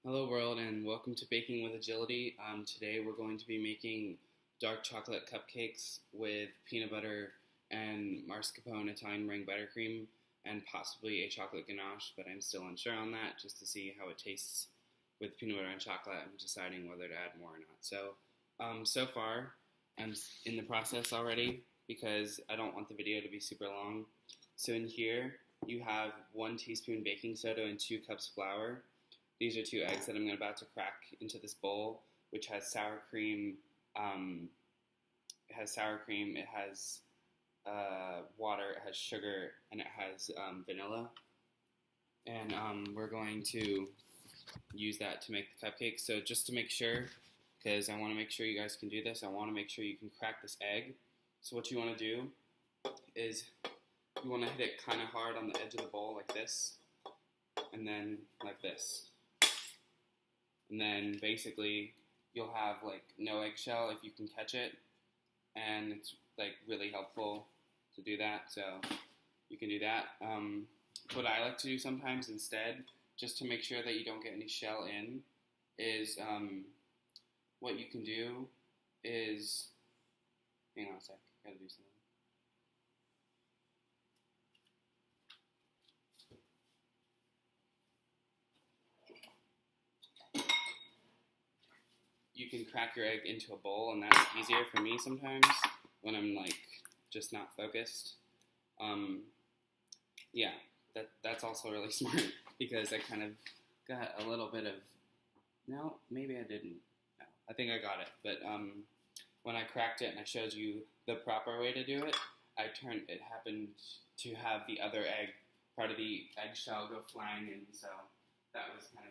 Hello world and welcome to Baking with Agility. Today we're going to be making dark chocolate cupcakes with peanut butter and mascarpone Italian meringue buttercream and possibly a chocolate ganache, but I'm still unsure on that just to see how it tastes with peanut butter and chocolate. I'm deciding whether to add more or not. So far I'm in the process already because I don't want the video to be super long. So in here you have 1 teaspoon baking soda and 2 cups flour. These are 2 eggs that I'm about to crack into this bowl, which has sour cream. It has water, it has sugar, and it has vanilla. And we're going to use that to make the cupcakes. So just to make sure, because I want to make sure you guys can do this, I want to make sure you can crack this egg. So what you want to do is you want to hit it kind of hard on the edge of the bowl like this, and then like this. And then basically you'll have like no eggshell if you can catch it, and it's like really helpful to do that, so you can do that. What I like to do sometimes instead, just to make sure that you don't get any shell in, is what you can do is, hang on a sec, gotta do something. You can crack your egg into a bowl, and that's easier for me sometimes when I'm like just not focused. Yeah, that's also really smart because I kind of got a little bit of, no, maybe I didn't. No, I think I got it. But when I cracked it and I showed you the proper way to do it, it happened to have the other egg, part of the eggshell go flying, and so that was kind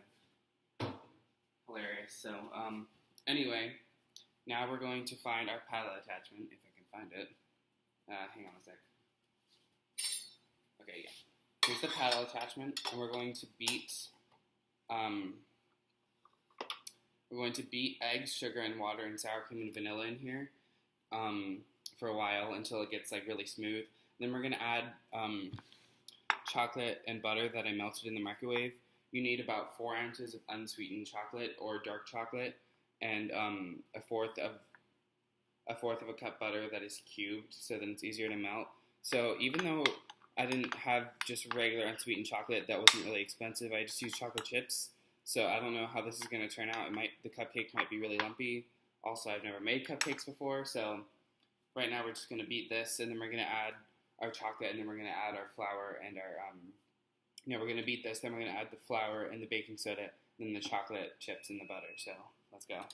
of hilarious. So, anyway, now we're going to find our paddle attachment, if I can find it. Hang on a sec. Okay, yeah. Here's the paddle attachment, and we're going to beat eggs, sugar, and water, and sour cream and vanilla in here for a while until it gets like really smooth. Then we're gonna add chocolate and butter that I melted in the microwave. You need about 4 ounces of unsweetened chocolate or dark chocolate, and a fourth of a cup butter that is cubed, so then it's easier to melt. So even though I didn't have just regular unsweetened chocolate that wasn't really expensive, I just used chocolate chips. So I don't know how this is going to turn out. The cupcake might be really lumpy. Also, I've never made cupcakes before, so right now we're just going to beat this, and then we're going to add our chocolate, and then we're going to add our flour and our we're going to beat this, then we're going to add the flour and the baking soda, then the chocolate chips and the butter. So let's go.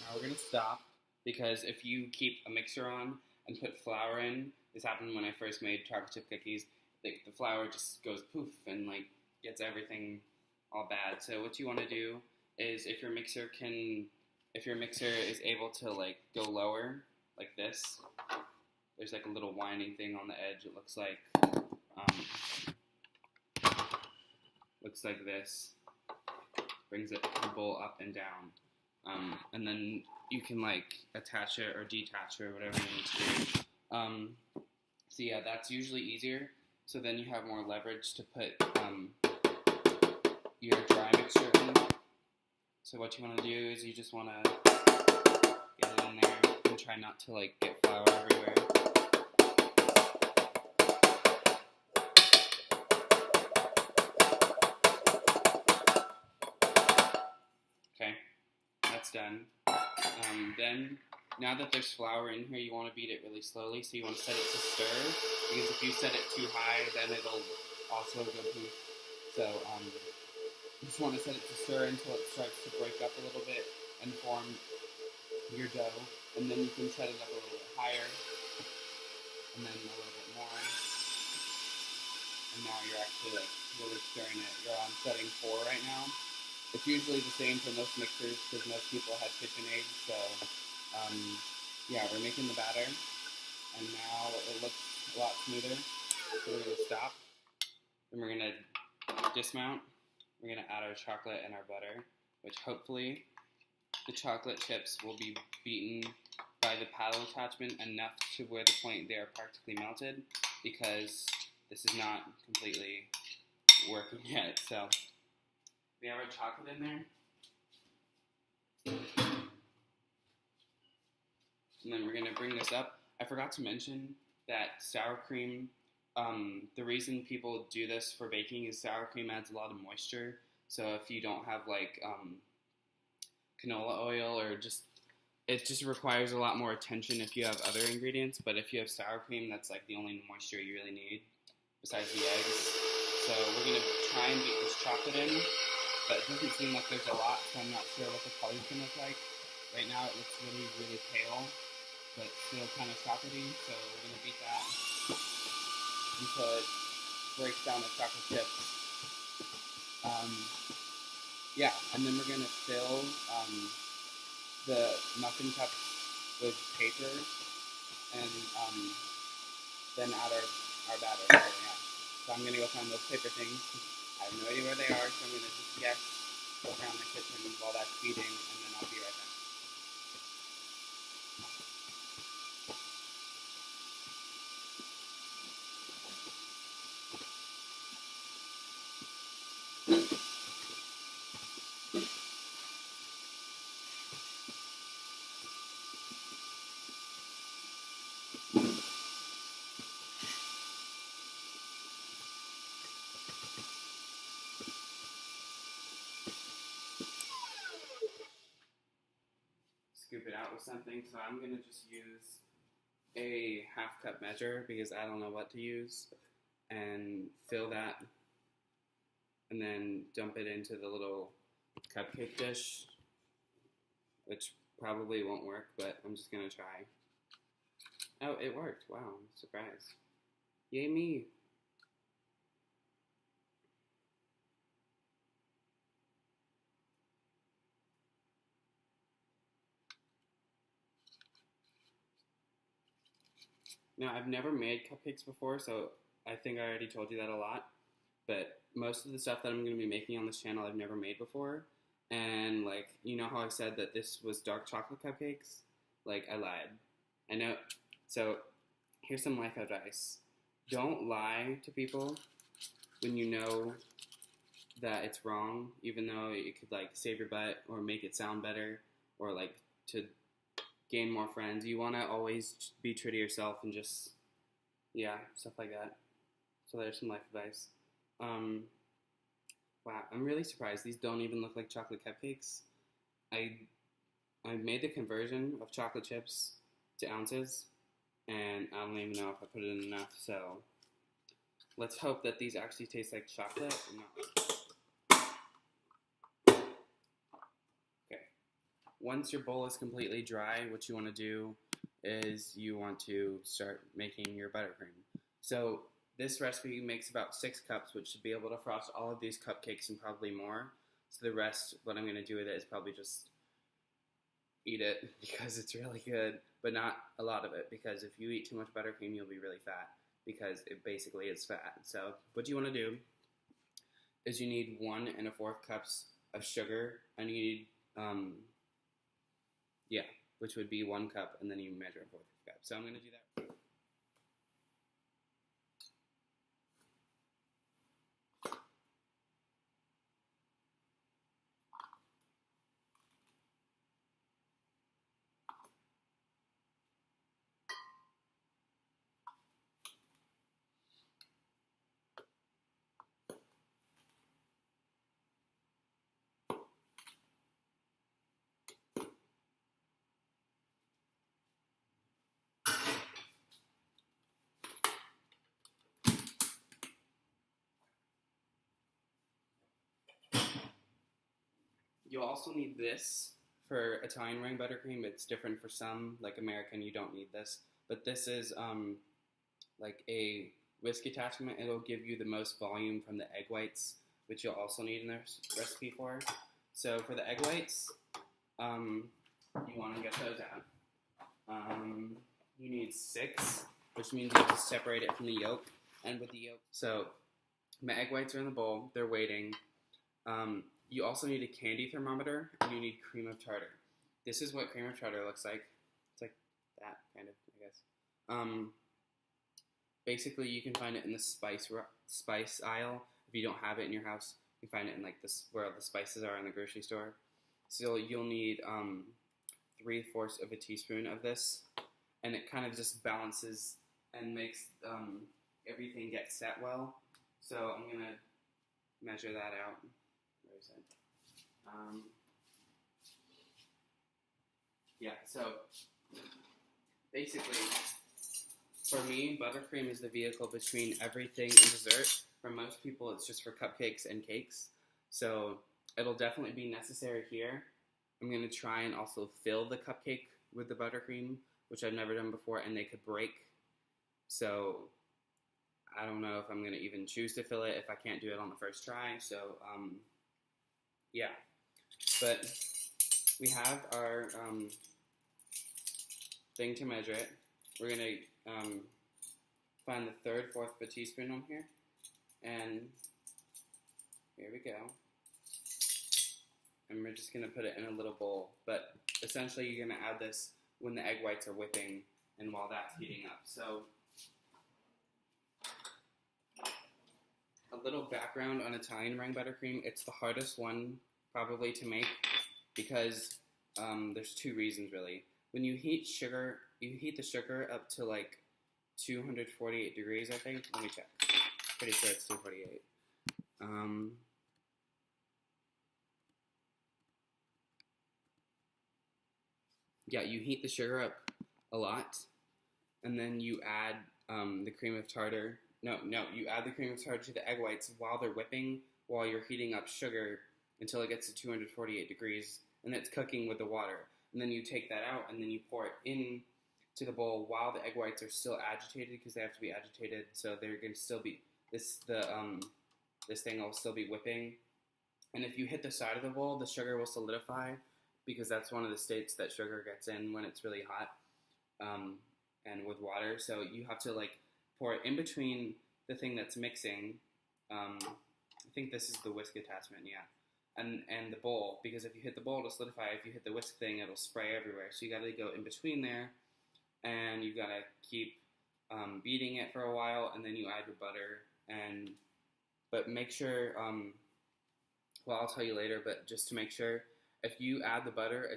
Now we're going to stop, because if you keep a mixer on and put flour in, this happened when I first made chocolate chip cookies, the flour just goes poof and like gets everything all bad. So what you want to do is if your mixer is able to like go lower like this, there's like a little winding thing on the edge. It looks like this, brings the bowl up and down. And then you can like attach it or detach it or whatever you need to do. So yeah, that's usually easier. So then you have more leverage to put your dry mixture in. So what you want to do is you just want to get it in there and try not to like get flour everywhere. Okay. That's done. Then, now that there's flour in here, you want to beat it really slowly, so you want to set it to stir, because if you set it too high, then it'll also go poof. So, you just want to set it to stir until it starts to break up a little bit, your dough, and then you can set it up a little bit higher, and then a little bit more, and now you're actually like really stirring it. You're on setting 4 right now. It's usually the same for most mixers because most people have KitchenAid, so yeah, we're making the batter, and now it looks a lot smoother, so we're going to stop, then we're going to dismount, we're going to add our chocolate and our butter, which hopefully the chocolate chips will be beaten by the paddle attachment enough to where the point they are practically melted, because this is not completely working yet. So we have our chocolate in there, and then we're going to bring this up. I forgot to mention that sour cream, the reason people do this for baking is sour cream adds a lot of moisture. So if you don't have like canola oil or it just requires a lot more attention if you have other ingredients. But if you have sour cream, that's like the only moisture you really need besides the eggs. So we're going to try and beat this chocolate in, but it doesn't seem like there's a lot, so I'm not sure what the color's going to look like. Right now it looks really, really pale, but still kind of chocolatey, so we're going to beat that until it breaks down the chocolate chips. Yeah, and then we're going to fill the muffin cups with paper, and then add our batter. So, yeah. So I'm going to go find those paper things. I have no idea where they are, so I'm going to just guess, go around the kitchen while that's beating, and then I'll be right back. Scoop it out with something, so I'm going to just use a half cup measure because I don't know what to use, and fill that, and then dump it into the little cupcake dish, which probably won't work, but I'm just going to try. Oh, it worked. Wow, surprise. Yay me. Now, I've never made cupcakes before, so I think I already told you that a lot, but most of the stuff that I'm going to be making on this channel I've never made before, and like, you know how I said that this was dark chocolate cupcakes? Like, I lied. I know. So, here's some life advice. Don't lie to people when you know that it's wrong, even though it could like save your butt or make it sound better or like to gain more friends. You want to always be true to yourself and just, yeah, stuff like that. So there's some life advice. Wow, I'm really surprised. These don't even look like chocolate cupcakes. I made the conversion of chocolate chips to ounces, and I don't even know if I put it in enough, so let's hope that these actually taste like chocolate. Okay. Once your bowl is completely dry, what you want to do is you want to start making your buttercream. So this recipe makes about 6 cups, which should be able to frost all of these cupcakes and probably more. So the rest, what I'm going to do with it is probably just eat it because it's really good, but not a lot of it, because if you eat too much buttercream, you'll be really fat because it basically is fat. So what you want to do is you need 1 1/4 cups of sugar, and you need, yeah, which would be 1 cup, and then you measure 1/4 cup. So I'm going to do that. You'll also need this. for Italian ring buttercream, it's different for some. Like American, you don't need this. But this is like a whisk attachment. It'll give you the most volume from the egg whites, which you'll also need in the recipe for. So for the egg whites, you want to get those out. You need 6, which means you have to separate it from the yolk. And with the yolk, so my egg whites are in the bowl. They're waiting. You also need a candy thermometer, and you need cream of tartar. This is what cream of tartar looks like. It's like that, kind of, I guess. Basically, you can find it in the spice aisle. If you don't have it in your house, you can find it in like this where all the spices are in the grocery store. So you'll need 3/4 of a teaspoon of this, and it kind of just balances and makes everything get set well. So I'm gonna measure that out. Where is it? Yeah. So basically, for me, buttercream is the vehicle between everything and dessert. For most people, it's just for cupcakes and cakes. So it'll definitely be necessary here. I'm going to try and also fill the cupcake with the buttercream, which I've never done before, and they could break. So I don't know if I'm going to even choose to fill it if I can't do it on the first try. So, yeah. But we have our thing to measure it. We're going to find the 3/4 of a teaspoon on here. And here we go. And we're just going to put it in a little bowl. But essentially, you're going to add this when the egg whites are whipping and while that's heating up. So a little background on Italian ring buttercream. It's the hardest one probably to make because there's 2 reasons really. When you heat sugar, you heat the sugar up to like 248 degrees, I think. Let me check. Pretty sure it's 248. Yeah, you heat the sugar up a lot, and then you add the cream of tartar. No, you add the cream of tartar to the egg whites while they're whipping, while you're heating up sugar until it gets to 248 degrees, and it's cooking with the water. And then you take that out, and then you pour it in to the bowl while the egg whites are still agitated, because they have to be agitated, so they're going to still be, this thing will still be whipping. And if you hit the side of the bowl, the sugar will solidify, because that's one of the states that sugar gets in when it's really hot, and with water. So you have to like pour it in between the thing that's mixing. I think this is the whisk attachment, yeah. And the bowl, because if you hit the bowl, it'll solidify. If you hit the whisk thing, it'll spray everywhere. So you got to go in between there, and you got to keep beating it for a while, and then you add your butter. But make sure, well, I'll tell you later, but just to make sure, if you add the butter,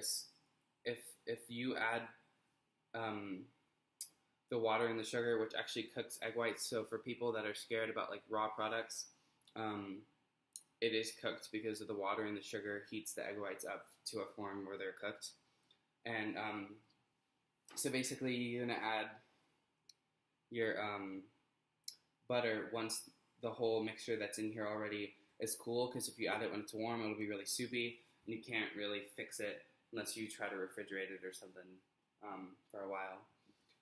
if you add the water and the sugar, which actually cooks egg whites, so for people that are scared about like raw products, it is cooked because of the water and the sugar heats the egg whites up to a form where they're cooked. And so basically you're going to add your butter once the whole mixture that's in here already is cool, because if you add it when it's warm, it'll be really soupy, and you can't really fix it unless you try to refrigerate it or something for a while.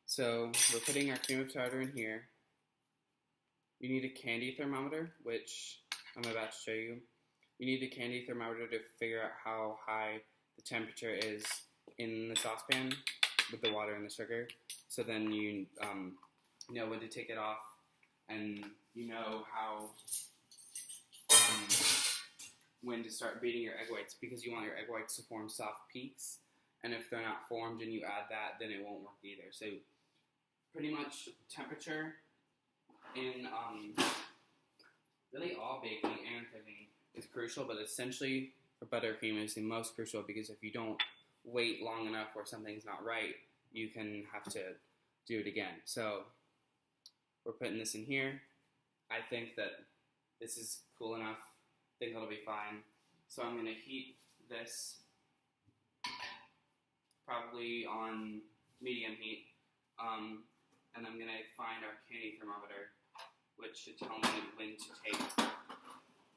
So we're putting our cream of tartar in here. You need a candy thermometer, which I'm about to show you. You need a candy thermometer to figure out how high the temperature is in the saucepan with the water and the sugar. So then you know when to take it off, and you know how when to start beating your egg whites, because you want your egg whites to form soft peaks. And if they're not formed and you add that, then it won't work either. So pretty much temperature in really all baking and cooking is crucial, but essentially for buttercream is the most crucial, because if you don't wait long enough or something's not right, you can have to do it again. So we're putting this in here. I think that this is cool enough. I think it'll be fine. So I'm going to heat this probably on medium heat, and I'm going to find our candy thermometer, which should tell me when to take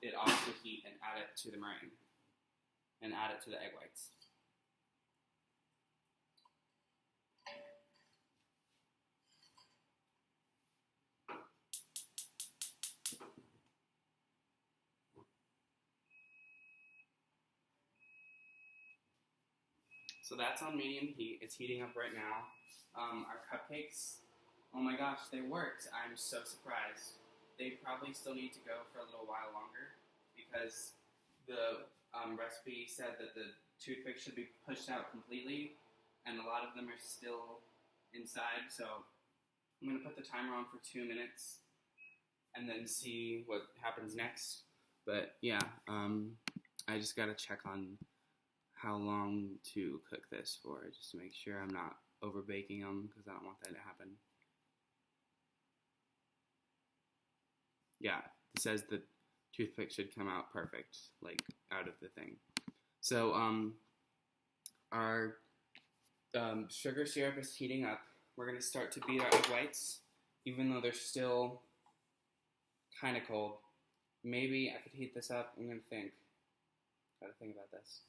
it off the heat and add it to the meringue, and add it to the egg whites. So that's on medium heat. It's heating up right now. Our cupcakes, oh my gosh, they worked. I'm so surprised. They probably still need to go for a little while longer because the recipe said that the toothpick should be pushed out completely, and a lot of them are still inside. So I'm going to put the timer on for 2 minutes and then see what happens next. But yeah, I just got to check on how long to cook this for, just to make sure I'm not over baking them, because I don't want that to happen. Yeah, it says the toothpick should come out perfect, like out of the thing. So our sugar syrup is heating up. We're going to start to beat our egg whites, even though they're still kind of cold. Maybe I could heat this up. I'm going to think. Got to think about this.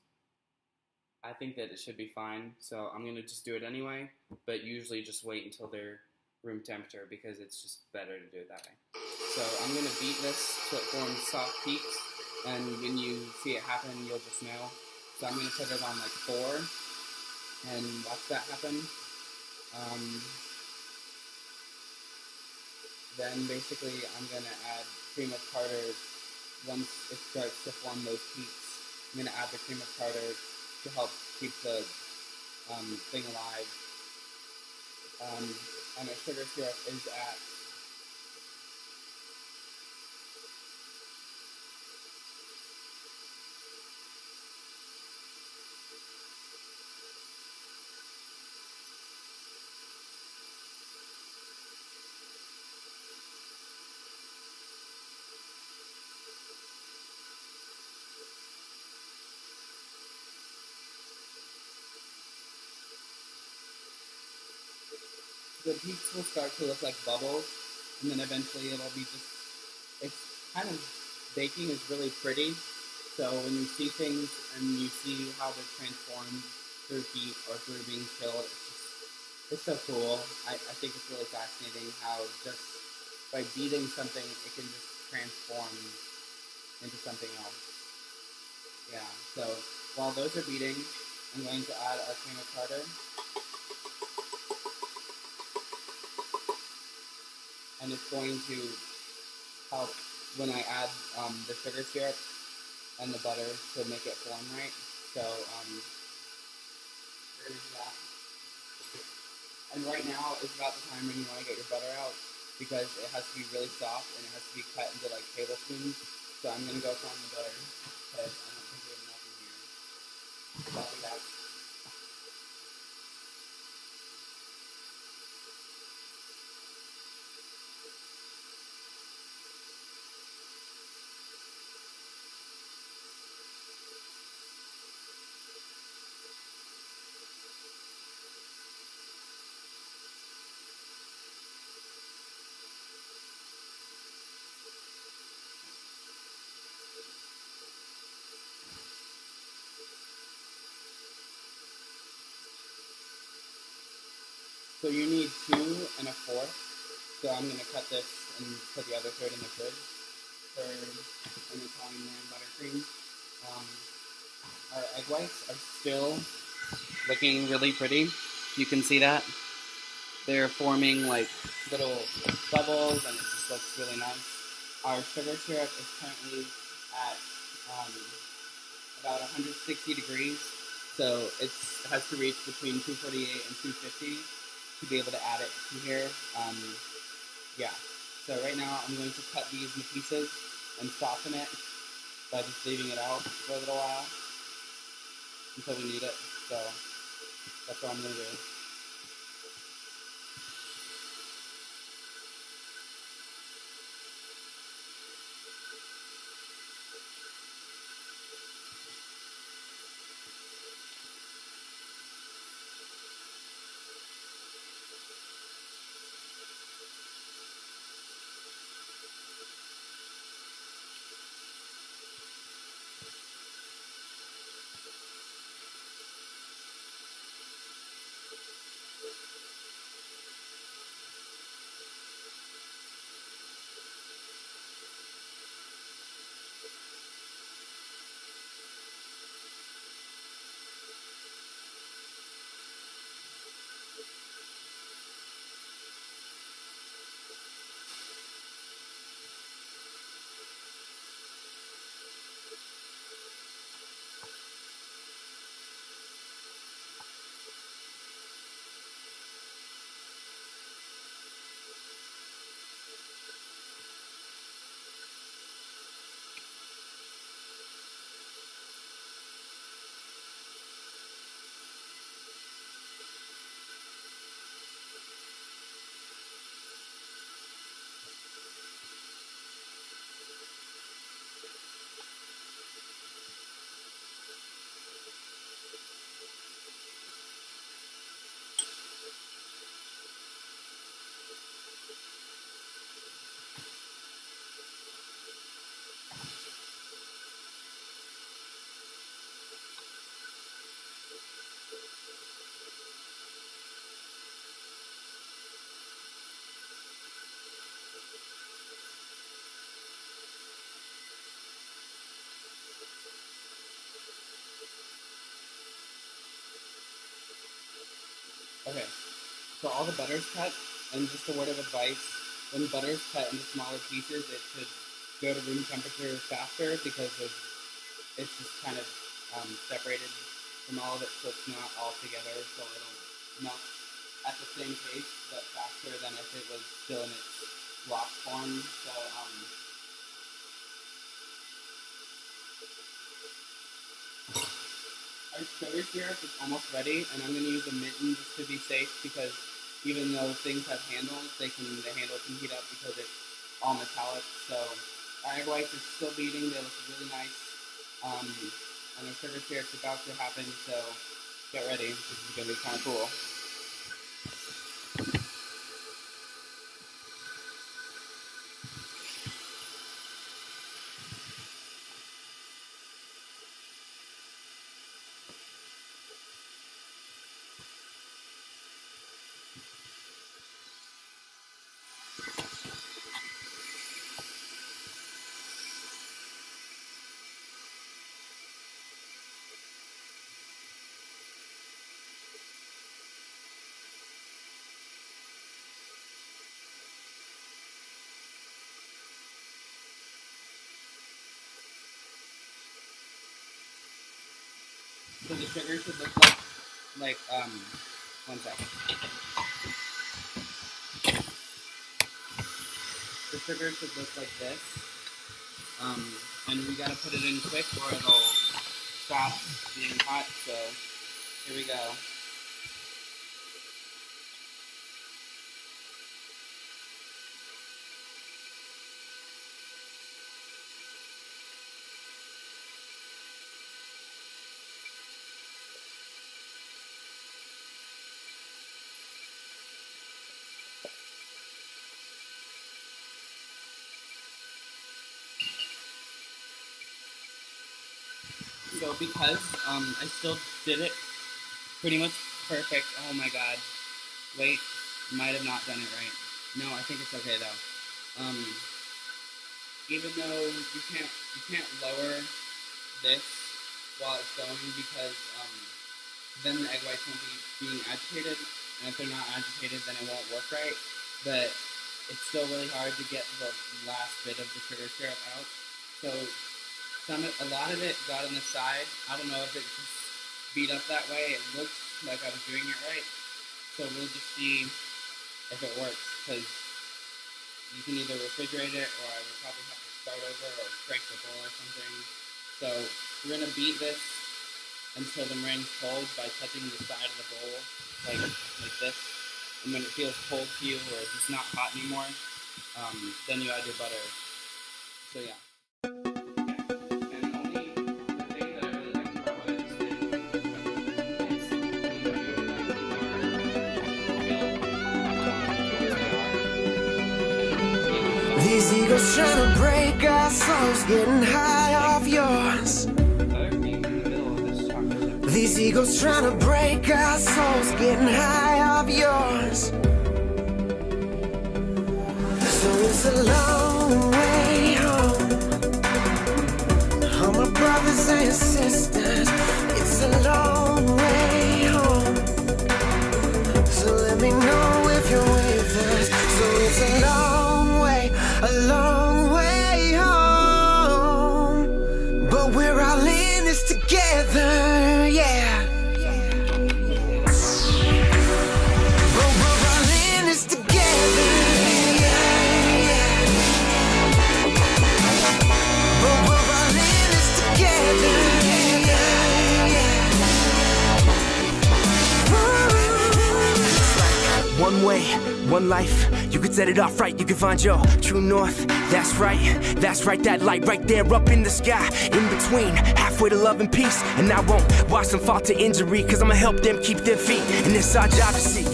I think that it should be fine, so I'm going to just do it anyway, but usually just wait until they're room temperature because it's just better to do it that way. So I'm going to beat this till it forms soft peaks, and when you see it happen, you'll just know. So I'm going to put it on like 4 and watch that happen. Then basically I'm going to add cream of tartar once it starts to form those peaks. I'm going to add the cream of tartar to help keep the thing alive. And our sugar syrup is at the peaks will start to look like bubbles, and then eventually it'll be just, it's kind of, baking is really pretty, so when you see things and you see how they're transformed through heat or through being chilled, it's so cool. I think it's really fascinating how just by beating something, it can just transform into something else. Yeah, so while those are beating, I'm going to add our cream of tartar. And it's going to help when I add the sugar syrup and the butter to make it form right. So there's that. And right now is about the time when you want to get your butter out because it has to be really soft and it has to be cut into like tablespoons. So I'm going to go find the butter because I don't think we have enough in here. So I'll be back. So you need 2 1/4. So I'm going to cut this and put the other third in the fridge for an Italian man buttercream. Our egg whites are still looking really pretty. You can see that. They're forming like little bubbles and it just looks really nice. Our sugar syrup is currently at about 160 degrees. So it has to reach between 248 and 250 to be able to add it to here. Yeah. So right now I'm going to cut these into pieces and soften it by just leaving it out for a little while until we need it. So that's what I'm going to do. Okay, so all the butter's cut, and just a word of advice, when butter's cut into smaller pieces, it should go to room temperature faster because it's just kind of separated from all of it, so it's not all together, so it'll melt at the same pace, but faster than if it was still in its block form. So our sugar syrup is almost ready, and I'm going to use a mitten just to be safe because even though things have handles, the handle can heat up because it's all metallic. So our egg whites are still beating; they look really nice, and our sugar syrup's about to happen. So get ready; this is going to be kind of cool. So the sugar should look like one second. The sugar should look like this. And we gotta put it in quick or it'll stop being hot, so here we go. So because I still did it pretty much perfect. Oh my god. Wait, might have not done it right. No, I think it's okay though. Even though you can't lower this while it's going because then the egg whites won't be being agitated, and if they're not agitated then it won't work right. But it's still really hard to get the last bit of the sugar syrup out. So a lot of it got on the side. I don't know if it just beat up that way. It looks like I was doing it right. So we'll just see if it works, because you can either refrigerate it or I would probably have to start over or break the bowl or something. So we're going to beat this until the meringue's cold by touching the side of the bowl like this. And when it feels cold to you or it's just not hot anymore, then you add your butter. So yeah. These eagles trying to break our souls, getting high off yours. These eagles trying to break our souls, getting high off yours. So it's a long way home. All my brothers and sisters, it's a long way home. So let me know if you're with us. So it's a long way home, but we're all in this together, yeah. But we're all in this together, yeah. But we're all in this together, yeah. One way, one life. You could set it off right, you can find your true north. That's right, that light right there up in the sky. In between, halfway to love and peace. And I won't watch them fall to injury, cause I'ma help them keep their feet. And it's our job to seek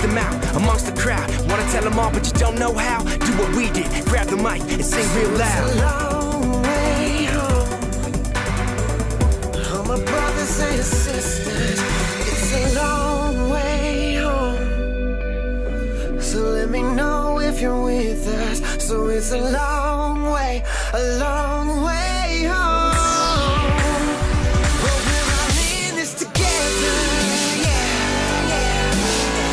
them out amongst the crowd. Wanna tell them all, but you don't know how. Do what we did, grab the mic and sing real loud. It's a long way home. All my brothers and sisters, it's a long way home. So let me know if you're with us. So it's a long way home. But we're all in this together, yeah, yeah.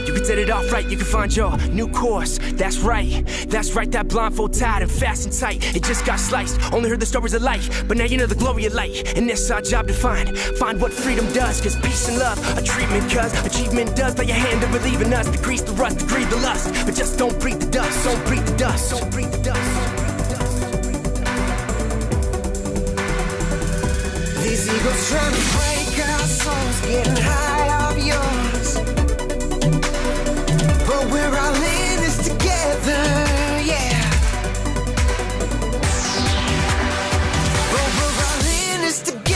you can set it off right, you can find your new course. That's right, that blindfold tied and fast and tight. It just got sliced, only heard the stories of life, but now you know the glory of light. And it's our job to find what freedom does. Cause peace and love are treatment, cause achievement does play a hand in relieving us. Decrease the rust, degrade the lust, but just don't breathe the dust, don't breathe the dust, don't breathe the dust. These egos trying to break our souls, getting high off yours. But we're all in this together, yeah. But we're all in this together,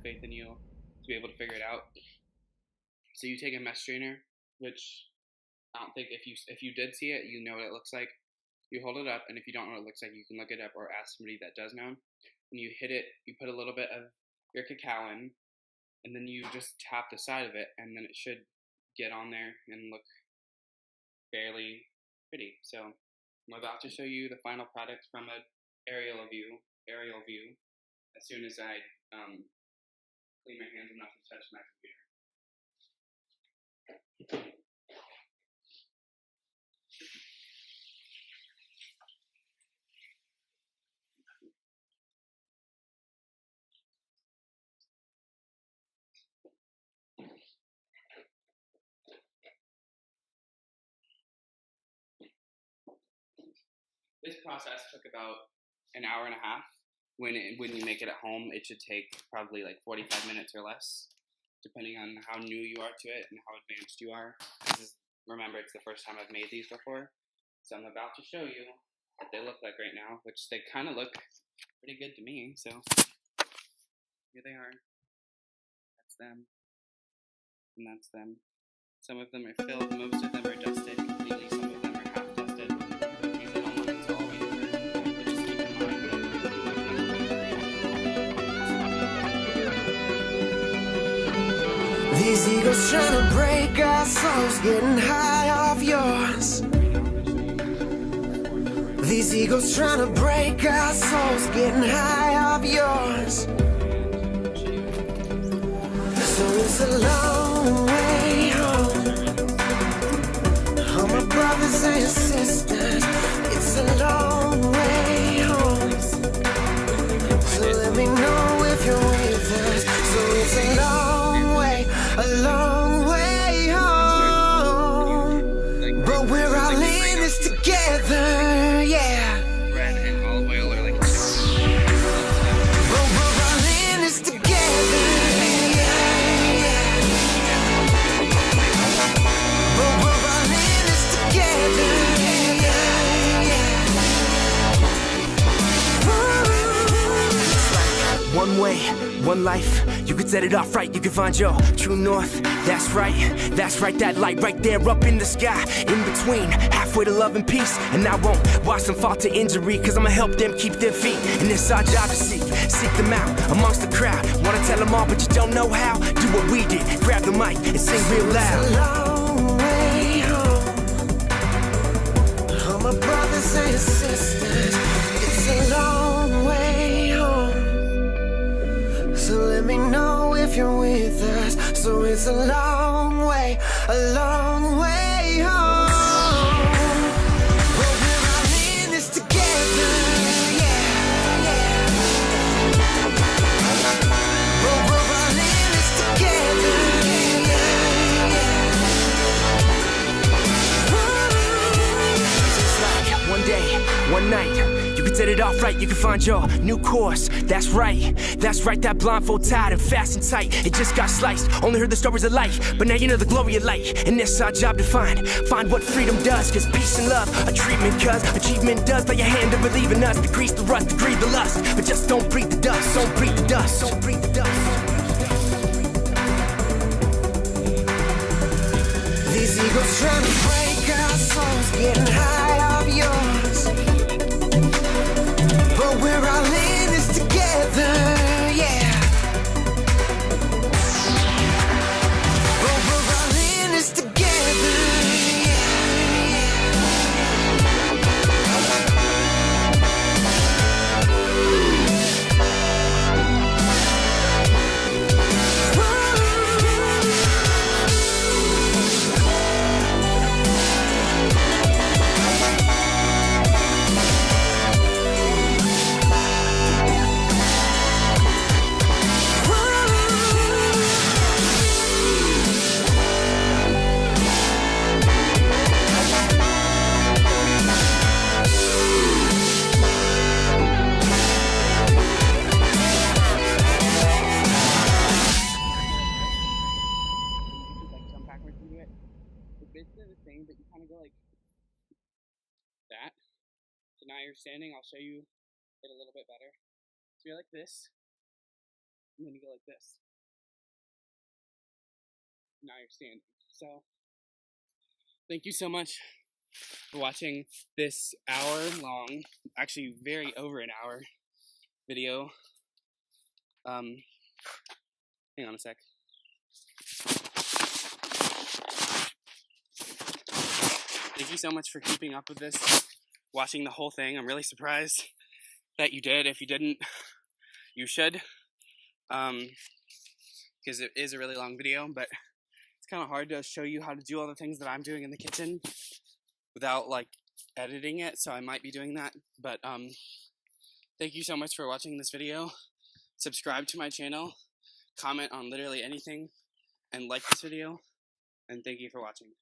faith in you to be able to figure it out. So you take a mesh strainer, which I don't think if you did see it, you know what it looks like. You hold it up, and if you don't know what it looks like, you can look it up or ask somebody that does know. And you hit it, you put a little bit of your cacao in, and then you just tap the side of it, and then it should get on there and look fairly pretty. So I'm about to show you the final product from an aerial view. As soon as I clean my hands enough to touch my computer. This process took about an hour and a half. When you make it at home, it should take probably like 45 minutes or less, depending on how new you are to it and how advanced you are. Remember, it's the first time I've made these before, so I'm about to show you what they look like right now, which they kind of look pretty good to me. So here they are. That's them, and that's them. Some of them are filled, most of them are dusted completely, some of them are half dusted. These are the ones all we need, but just keep in mind that these egos trying to break our souls, getting high off yours. These egos trying to break our souls, getting high off yours. So it's a long way home. All my brothers and sisters, it's a long way home. So let me know if you're with us. So it's a long way home. But we're all in this together, yeah. bread and olive oil are like But we're all in this together, yeah. But we're all in this together, yeah. One way, one life, you could set it off right, you can find your true north. That's right, that light right there up in the sky. In between, halfway to love and peace. And I won't watch them fall to injury, cause I'ma help them keep their feet. And it's our job to seek them out amongst the crowd. Wanna tell them all, but you don't know how? Do what we did, grab the mic and sing real loud. It's a long way home. All my brothers and sisters, it's a long way home. So let me know if you're with us. So it's a long way home. But we're all in this together, yeah, yeah. But we're all in this together, yeah, yeah. Just like one day, one night, you could set it off right, you can find your new course. That's right, that blindfold tied and fast and tight. It just got sliced, only heard the stories of life, but now you know the glory of light. And it's our job to find what freedom does. Cause peace and love are treatment, cause achievement does play a hand to believe in us. Decrease the rust, decrease the lust, but just don't breathe the dust, don't breathe the dust, don't breathe the dust. These egos trying to break our souls, getting high off yours. But we're all in this together, yeah. But we're all in this together, basically the same, but you kind of go like that. So now you're standing, I'll show you it a little bit better. So you're like this, and then you go like this. Now you're standing. So thank you so much for watching this hour-long, actually very over an hour video. Hang on a sec. Thank you so much for keeping up with this, watching the whole thing. I'm really surprised that you did. If you didn't, you should, because it is a really long video, but it's kind of hard to show you how to do all the things that I'm doing in the kitchen without like editing it, so I might be doing that. But thank you so much for watching this video. Subscribe to my channel, comment on literally anything, and like this video, and thank you for watching.